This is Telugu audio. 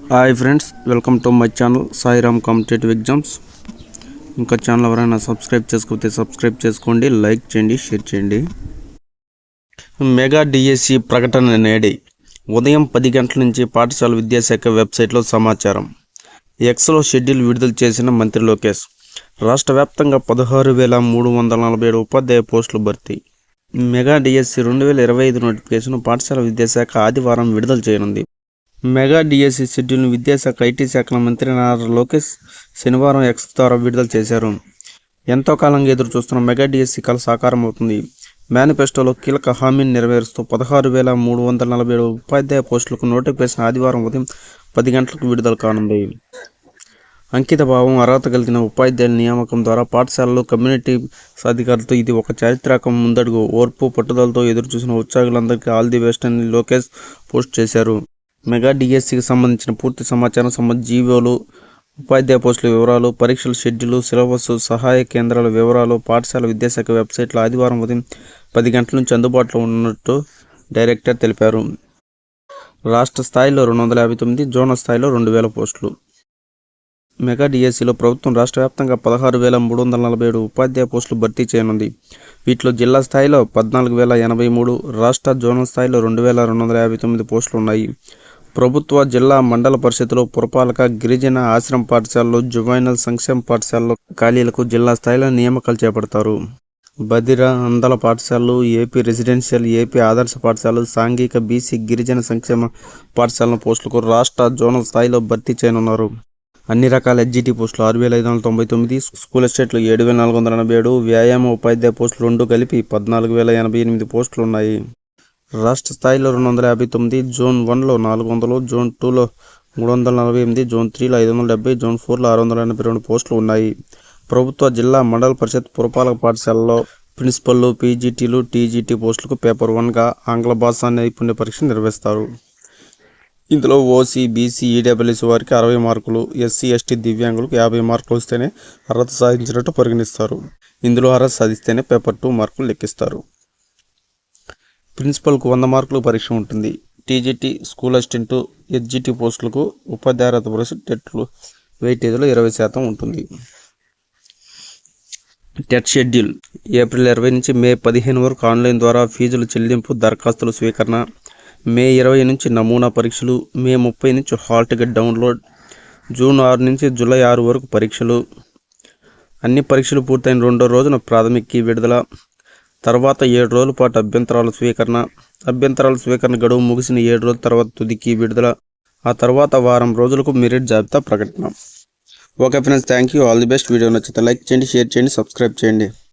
Hi friends, welcome to my channel Sairam competitive exams. ఇంకా ఛానల్ ఎవరైనా సబ్స్క్రైబ్ చేసుకోకపోతే సబ్స్క్రైబ్ చేసుకోండి, లైక్ చేయండి, షేర్ చేయండి. మెగా డిఎస్సి ప్రకటన నేడే ఉదయం 10 గంటల నుంచి పాఠశాల విద్యాశాఖ వెబ్సైట్లో సమాచారం. ఎక్స్లో షెడ్యూల్ విడుదల చేసిన మంత్రి లోకేష్. రాష్ట్ర వ్యాప్తంగా 16,347 ఉపాధ్యాయ పోస్టులు భర్తీ. మెగా డిఎస్సి 2025 నోటిఫికేషన్ పాఠశాల విద్యాశాఖ ఆదివారం విడుదల చేయనుంది. మెగా డిఎస్సి షెడ్యూల్ను విద్యాశాఖ ఐటీ శాఖల మంత్రి నారా లోకేష్ శనివారం ఎక్స్ ద్వారా విడుదల చేశారు. ఎంతో కాలంగా ఎదురు చూస్తున్న మెగా డిఎస్సి కల సాకారం అవుతుంది. మేనిఫెస్టోలో కీలక హామీని నెరవేరుస్తూ 16,347 ఉపాధ్యాయ పోస్టులకు నోటిఫికేషన్ ఆదివారం ఉదయం 10 గంటలకు విడుదల కానుంది. అంకిత భావం, అర్హత కలిగిన ఉపాధ్యాయుల నియామకం ద్వారా పాఠశాలలు, కమ్యూనిటీ అధికారులతో ఇది ఒక చారిత్రక ముందడుగు. ఓర్పు, పట్టుదలతో ఎదురుచూసిన ఉత్సాహులందరికీ ఆల్ ది బెస్ట్ అని లోకేష్ పోస్ట్ చేశారు. మెగా డిఎస్సికి సంబంధించిన పూర్తి సమాచారం, జీవోలు, ఉపాధ్యాయ పోస్టుల వివరాలు, పరీక్షల షెడ్యూల్, సిలబస్, సహాయ కేంద్రాల వివరాలు పాఠశాల విద్యాశాఖ వెబ్సైట్లో ఆదివారం ఉదయం 10 గంటల నుంచి అందుబాటులో ఉన్నట్టు డైరెక్టర్ తెలిపారు. రాష్ట్ర స్థాయిలో 259, జోనల్ స్థాయిలో 2,000 పోస్టులు. మెగా డిఎస్సిలో ప్రభుత్వం రాష్ట్ర వ్యాప్తంగా 16,347 ఉపాధ్యాయ పోస్టులు భర్తీ చేయనుంది. వీటిలో జిల్లా స్థాయిలో 14,083, రాష్ట్ర జోనల్ స్థాయిలో 2,259 పోస్టులు ఉన్నాయి. ప్రభుత్వ, జిల్లా, మండల పరిషత్తులు, పురపాలక, గిరిజన, ఆశ్రమ పాఠశాలలు, జువైనల్ సంక్షేమ పాఠశాలలో ఖాళీలకు జిల్లా స్థాయిలో నియామకాలు చేపడతారు. బదిర, అందల పాఠశాలలు, ఏపీ రెసిడెన్షియల్, ఏపీ ఆదర్శ పాఠశాలలు, సాంఘిక, బీసీ, గిరిజన సంక్షేమ పాఠశాలల పోస్టులకు రాష్ట్ర, జోనల్ స్థాయిలో భర్తీ చేయనున్నారు. అన్ని రకాల ఎస్జిటి పోస్టులు 6,599, స్కూల్ అసిస్టెంట్లు 7,487, వ్యాయామ ఉపాధ్యాయ పోస్టులు 2 కలిపి 14,088 పోస్టులు ఉన్నాయి. రాష్ట్ర స్థాయిలో 259, జోన్ 1లో 400, జోన్ 2లో 348, జోన్ 3లో 570, జోన్ 4లో 682 పోస్టులు ఉన్నాయి. ప్రభుత్వ, జిల్లా, మండల పరిషత్, పురపాలక పాఠశాలలో ప్రిన్సిపల్లు, పీజీటీలు, టీజీటీ పోస్టులకు పేపర్ 1గా ఆంగ్ల భాషా నైపుణ్య పరీక్ష నిర్వహిస్తారు. ఇందులో ఓసీ, బీసీ, ఈడబ్ల్యూఎస్ వారికి 60 మార్కులు, ఎస్సీ, ఎస్టీ, దివ్యాంగులకు 50 మార్కులు వస్తేనే అర్హత సాధించినట్టు పరిగణిస్తారు. ఇందులో అర్హత సాధిస్తేనే పేపర్ 2 మార్కులు లెక్కిస్తారు. ప్రిన్సిపల్కు 100 మార్కులు పరీక్ష ఉంటుంది. టీజీటీ, స్కూల్ అసిస్టెంట్, ఎస్జిటి పోస్టులకు ఉపాధ్యాయ అర్హత పరీక్ష టెట్లు వెయిటేజ్లో 20% ఉంటుంది. టెట్ షెడ్యూల్ ఏప్రిల్ 20 నుంచి మే 15 వరకు ఆన్లైన్ ద్వారా ఫీజుల చెల్లింపు, దరఖాస్తుల స్వీకరణ. మే 20 నుంచి నమూనా పరీక్షలు. మే 30 నుంచి హాల్ టికెట్ డౌన్లోడ్. జూన్ 6 నుంచి జూలై 6 వరకు పరీక్షలు. అన్ని పరీక్షలు పూర్తయిన 2వ రోజున ప్రాథమిక కీ విడుదల. తర్వాత 7 రోజుల పాటు అభ్యంతరాల స్వీకరణ. అభ్యంతరాల స్వీకరణ గడువు ముగిసిన 7 రోజుల తర్వాత తుది కీ విడుదల. ఆ తర్వాత వారం రోజులకు మెరిట్ జాబితా ప్రకటన. Okay friends, thank you, all the best. Video నచ్చితే లైక్ చేయండి, షేర్ చేయండి, సబ్స్క్రైబ్ చేయండి.